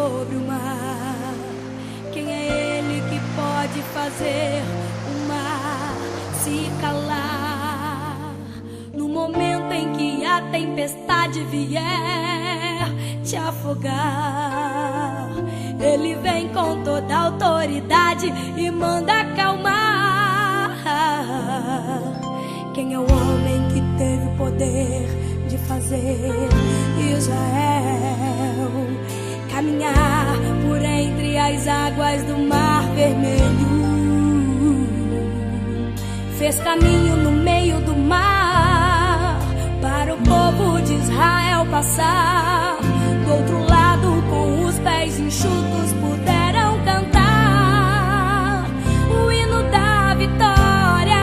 sobre o mar. Quem é Ele que pode fazer o mar se calar? No momento em que a tempestade vier te afogar, Ele vem com toda a autoridade e manda acalmar. Quem é o homem que teve o poder de fazer Israel caminhar por entre as águas do Mar Vermelho? Fez caminho no meio do mar para o povo de Israel passar. Do outro lado, com os pés enxutos, puderam cantar o hino da vitória.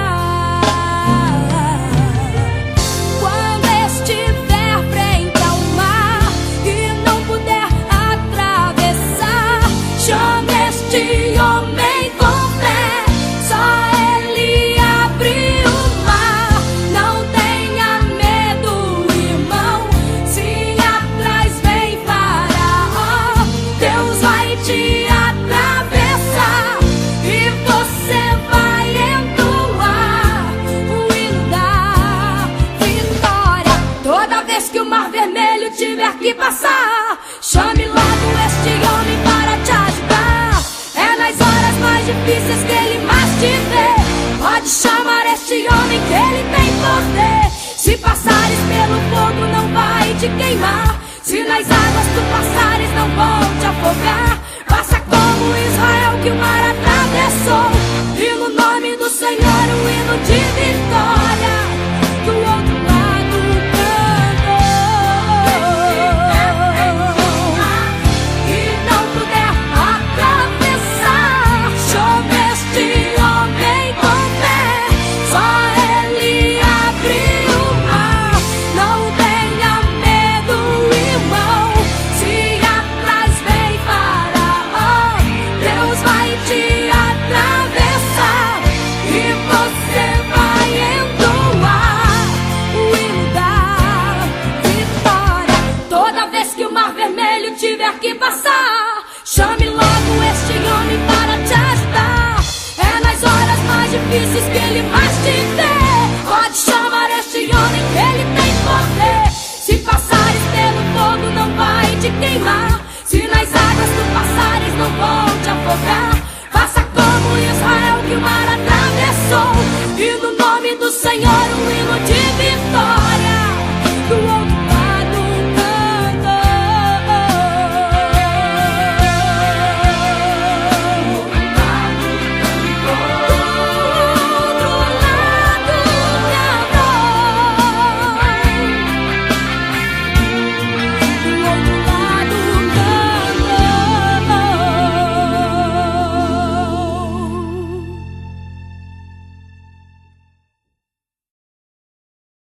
Quando estiver frente ao mar e não puder atravessar, chame este homem com fé, só ele abre o mar. Não tenha medo, irmão, se atrás vem Faraó, Deus vai te atravessar e você vai entoar o hino da vitória. Toda vez que o Mar Vermelho tiver que passar, chame logo este homem para te ajudar. É nas horas mais difíceis que ele mais te vê. Pode chamar este homem que ele tem poder. Se passares pelo fogo não vai te queimar, se nas águas tu passares não vão te afogar. Faça como Israel que o mar atravessou, e no nome do Senhor um hino de vitória do outro lado cantou. E não puder atravessar, chame este homem com fé, só ele abre o mar. Não tenha medo, irmão, se atrás vem Faraó, Deus vai te atravessar e você vai entoar o hino da vitória. Toda vez que o Mar Vermelho tiver que passar, chame logo este homem para te ajudar. É nas horas mais difíceis que ele mais te vê. Pode chamar este homem que ele tem poder. Se passares pelo fogo não vai te queimar, se nas águas tu passares não vão te afogar. Faça como Israel que o mar atravessou, e no nome do Senhor